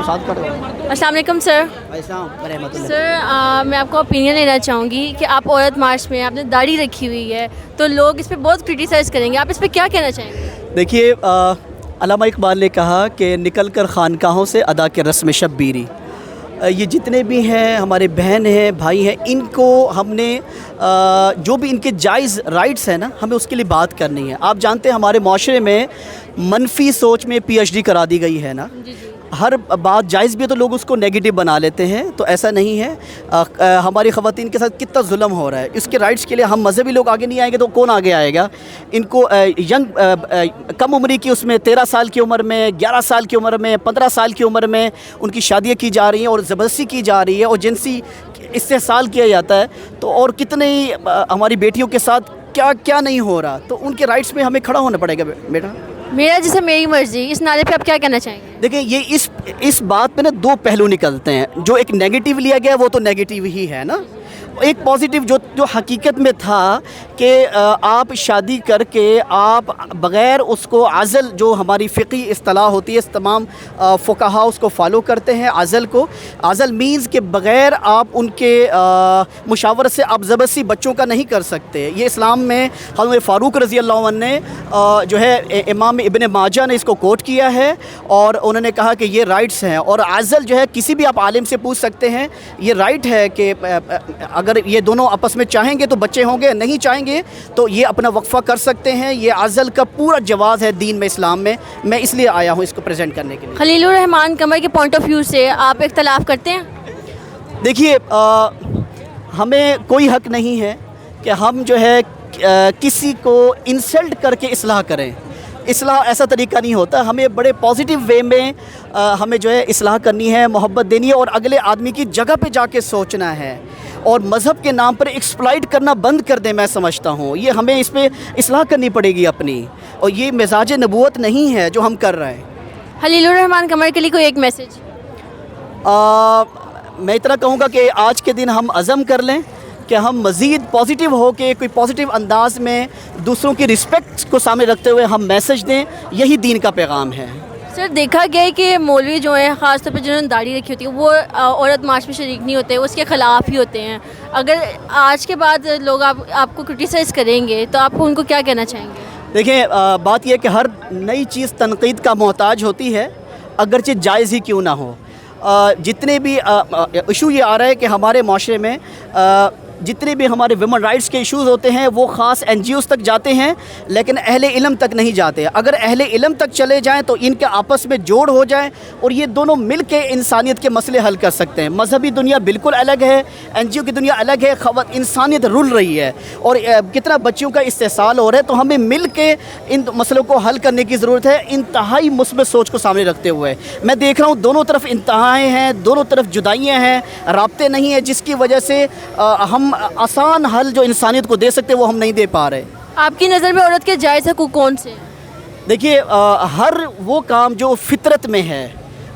अस्सलाम वालेकुम sir. Sir मैं आपका ओपिनियन लेना चाहूँगी कि आप औरत मार्च में आपने दाढ़ी रखी हुई है तो लोग इस पर बहुत क्रिटिसाइज़ करेंगे, आप इस पर क्या कहना चाहेंगे? देखिए, अल्लामा इकबाल ने कहा कि निकल कर खानकाहों से अदा के रस्म शब्बीरी, ये जितने भी हैं हमारे बहन हैं भाई हैं, इनको हमने जो भी इनके जायज़ राइट्स हैं ना, हमें उसके लिए बात करनी है। आप जानते हैं हमारे माशरे में मनफी सोच में PhD करा दी गई है ना, हर बात जायज़ भी है तो लोग उसको नेगेटिव बना लेते हैं, तो ऐसा नहीं है। हमारी ख़वातीन के साथ कितना जुल्म हो रहा है, इसके राइट्स के लिए हम मज़हबी लोग आगे नहीं आएंगे तो कौन आगे आएगा? इनको कम उम्री की उसमें 13 साल की उम्र में, 11 साल की उम्र में, 15 साल की उम्र में उनकी शादियाँ की जा रही हैं और ज़बरदस्ती की जा रही है और जिनसी इस्तेहसाल किया जाता है। तो और कितने ही हमारी बेटियों के साथ क्या क्या नहीं हो रहा, तो उनके राइट्स में हमें खड़ा होना पड़ेगा बेटा। मेरा जैसे मेरी मर्ज़ी, इस नारे पे आप क्या कहना चाहेंगे? देखिए, ये इस बात पे ना दो पहलू निकलते हैं। जो एक नेगेटिव लिया गया वो तो नेगेटिव ही है ना, एक पॉजिटिव जो हकीकत में था कि आप शादी करके आप बग़ैर उसको अज़ल, जो हमारी फ़िक़ी इस्तिलाह होती है, तमाम फ़ुक़हा उसको फ़ॉलो करते हैं अज़ल को। अज़ल मीन्स के बग़ैर आप उनके मुशावरत से आप ज़बरदस्ती बच्चों का नहीं कर सकते। ये इस्लाम में हज़रत फ़ारूक रज़ी अल्लाह अन्हु ने जो है इमाम इब्न माजा ने इसको कोट किया है और उन्होंने कहा कि ये राइट्स हैं। और अज़ल जो है किसी भी आप आलिम से पूछ सकते हैं, ये राइट है कि अगर ये दोनों आपस में चाहेंगे तो बच्चे होंगे, नहीं चाहेंगे तो ये अपना वक्फ़ा कर सकते हैं। ये अज़ल का पूरा जवाज़ है दीन में, इस्लाम में। मैं इसलिए आया हूँ इसको प्रेजेंट करने के लिए। खलीलुर रहमान कमर के पॉइंट ऑफ व्यू से आप इख्तलाफ करते हैं? देखिए, हमें कोई हक़ नहीं है कि हम जो है किसी को इंसल्ट करके इस्लाह करें। इस्लाह ऐसा तरीका नहीं होता। हमें बड़े पॉजिटिव वे में हमें जो है इस्लाह करनी है, मोहब्बत देनी है और अगले आदमी की जगह पे जाके सोचना है और मज़हब के नाम पर एक्सप्लॉइट करना बंद कर दें। मैं समझता हूँ ये हमें इस पर इस्लाह करनी पड़ेगी अपनी, और ये मिजाज नबूवत नहीं है जो हम कर रहे हैं। खलीलुर रहमान कमर के लिए कोई एक मैसेज? मैं इतना कहूँगा कि आज के दिन हम अज़म कर लें कि हम मज़ीद पॉजिटिव हो के कोई पॉजिटिव अंदाज़ में दूसरों की रिस्पेक्ट को सामने रखते हुए हम मैसेज दें। यही दीन का पैगाम है। सर, देखा गया है कि मौलवी जो है ख़ास तौर पर जिन्होंने दाढ़ी रखी होती है वो औरत मार्च में शरीक नहीं होते, उसके ख़िलाफ़ ही होते हैं। अगर आज के बाद लोग आपको क्रिटिसाइज़ करेंगे तो आप उनको क्या कहना चाहेंगे? देखिए, बात यह है कि हर नई चीज़ तनकीद का मोहताज होती है, अगरचे जायज़ ही क्यों ना हो। जितने भी इशू ये आ रहा है कि हमारे माशरे में जितने भी हमारे वुमेन राइट्स के इश्यूज़ होते हैं वो ख़ास NGOs तक जाते हैं, लेकिन अहले इल्म तक नहीं जाते। अगर अहले इल्म तक चले जाएं तो इनके आपस में जोड़ हो जाए और ये दोनों मिल के इंसानियत के मसले हल कर सकते हैं। मजहबी दुनिया बिल्कुल अलग है, NGO की दुनिया अलग है, इंसानियत रुल रही है और कितना बच्चियों का इस्तेसाल हो रहा है। तो हमें मिल के इन मसलों को हल करने की ज़रूरत है, इंतहाई मुस्बित सोच को सामने रखते हुए। मैं देख रहा हूँ दोनों तरफ इंतहाएँ हैं, दोनों तरफ जुदाइयाँ हैं, राब्ते नहीं है, जिसकी वजह से हम आसान हल जो इंसानियत को दे सकते वो हम नहीं दे पा रहे। आपकी नज़र में औरत के जायज़ हक़ूक़ कौन से? देखिए, हर वो काम जो फितरत में है,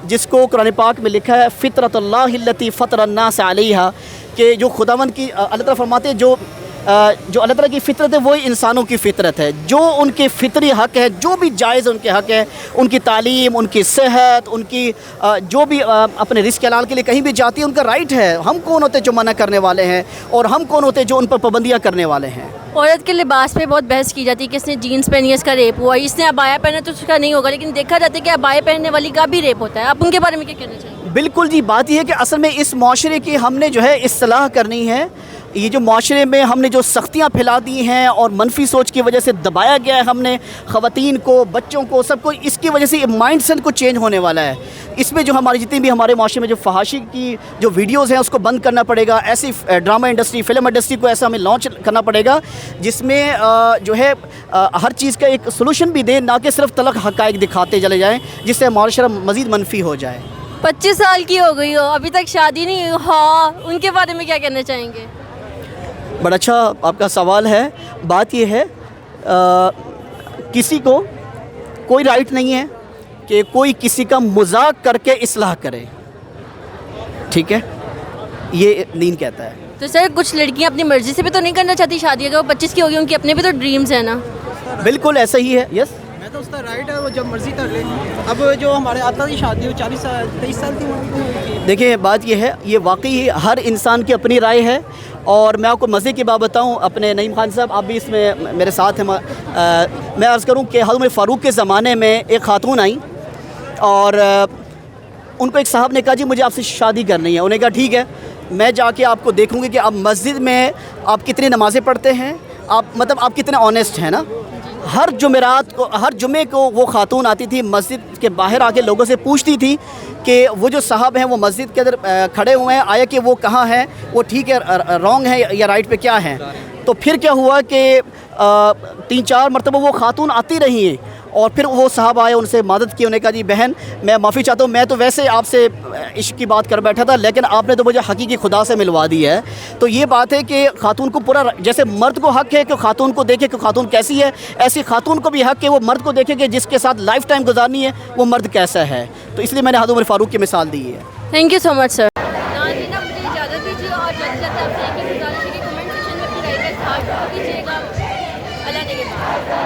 जिसको कुरान पाक में लिखा है फ़ितरतुल्लाहिल्लती फ़तरन्नास अलैहा, कि जो खुदावंद की अल्लाह ताला फरमाते हैं जो अल्लाह ताला की फ़ितरत है वही इंसानों की फ़ितरत है। जो उनके फ़ितरी हक़ है, जो भी जायज़ उनके हक़ है, उनकी तालीम, उनकी सेहत, उनकी जो भी अपने रिस्क हलाल के लिए कहीं भी जाती है, उनका राइट है। हम कौन होते जो मना करने वाले हैं और हम कौन होते जो उन पर पाबंदियाँ करने वाले हैं। औरत के लिबास पे बहुत बहस की जाती है कि इसने जीन्स पहनी है इसका रेप हुआ, इसने अबाया पहना तो उसका नहीं होगा, लेकिन देखा जाता है कि अबाया पहनने वाली का भी रेप होता है। आप उनके बारे में क्या कहना चाहिए? बिल्कुल जी, बात यह है कि असल में इस माशरे की हमने जो है इस्लाह करनी है। ये जो माशरे में हमने जो सख्तियाँ फैला दी हैं और मनफी सोच की वजह से दबाया गया है हमने ख़वातीन को, बच्चों को, सबको, इसकी वजह से माइंड सेट को चेंज होने वाला है। इसमें जो हमारी जितनी भी हमारे माशरे में जो फहाशी की जो वीडियोज़ हैं उसको बंद करना पड़ेगा। ऐसी ड्रामा इंडस्ट्री, फिल्म इंडस्ट्री को ऐसा हमें लॉन्च करना पड़ेगा जिसमें जो है हर चीज़ का एक सोल्यूशन भी दे, ना कि सिर्फ तलख हक़ाइक़ दिखाते चले जाएँ जिससे माशरा मज़ीद मनफी हो जाए। 25 साल की हो गई हो, अभी तक शादी नहीं हुई, हाँ, उनके बारे में क्या कहना चाहेंगे? बड़ा अच्छा आपका सवाल है। बात यह है किसी को कोई राइट नहीं है कि कोई किसी का मजाक करके इस्लाह करे, ठीक है, ये दीन कहता है। तो सर, कुछ लड़कियां अपनी मर्ज़ी से भी तो नहीं करना चाहती शादी, अगर वो 25 की होगी, उनके अपने भी तो ड्रीम्स हैं ना। बिल्कुल ऐसा ही है। यस, ہے تو اس کا رائٹ ہے وہ جب مرضی کر لے. اب جو ہمارے آتا کی شادی ہو 23 سال کی عمر کی. دیکھیں بات یہ ہے, یہ واقعی ہر انسان کی اپنی رائے ہے. اور میں آپ کو مزے کی بات بتاؤں, اپنے نعیم خان صاحب آپ بھی اس میں میرے ساتھ ہیں, میں عرض کروں کہ حضرت عمر فاروق کے زمانے میں ایک خاتون آئیں اور ان کو ایک صاحب نے کہا جی مجھے آپ سے شادی کرنی ہے. انہوں نے کہا ٹھیک ہے, میں جا کے آپ کو دیکھوں گی کہ آپ مسجد میں آپ کتنی نمازیں پڑھتے ہیں, آپ مطلب آپ کتنے آنیسٹ ہیں نا. ہر جمعرات کو, ہر جمعے کو وہ خاتون آتی تھی مسجد کے باہر آ کے لوگوں سے پوچھتی تھی کہ وہ جو صاحب ہیں وہ مسجد کے اندر کھڑے ہوئے ہیں, آیا کہ وہ کہاں ہیں, وہ ٹھیک ہے رانگ ہے یا رائٹ پہ کیا ہیں. تو پھر کیا ہوا کہ 3-4 مرتبہ وہ خاتون آتی رہی ہیں اور پھر وہ صاحب آئے, ان سے مدد کی. انہوں نے کہا جی بہن میں معافی چاہتا ہوں, میں تو ویسے آپ سے عشق کی بات کر بیٹھا تھا لیکن آپ نے تو مجھے حقیقی خدا سے ملوا دی ہے. تو یہ بات ہے کہ خاتون کو پورا, جیسے مرد کو حق ہے کہ خاتون کو دیکھے کہ خاتون کیسی ہے, ایسی خاتون کو بھی حق ہے وہ مرد کو دیکھے کہ جس کے ساتھ لائف ٹائم گزارنی ہے وہ مرد کیسا ہے. تو اس لیے میں نے حضرت عمر فاروق کی مثال دی ہے. تھینک یو سو مچ سر. ناظرین اب مجھے اجازت دیجیے اور جلد سے جلد آپ سے ایک ہی گزارش ہے کہ کمنٹ سیکشن میں اپنی رائے کا اظہار کیجیے گا. اللہ نگہبان.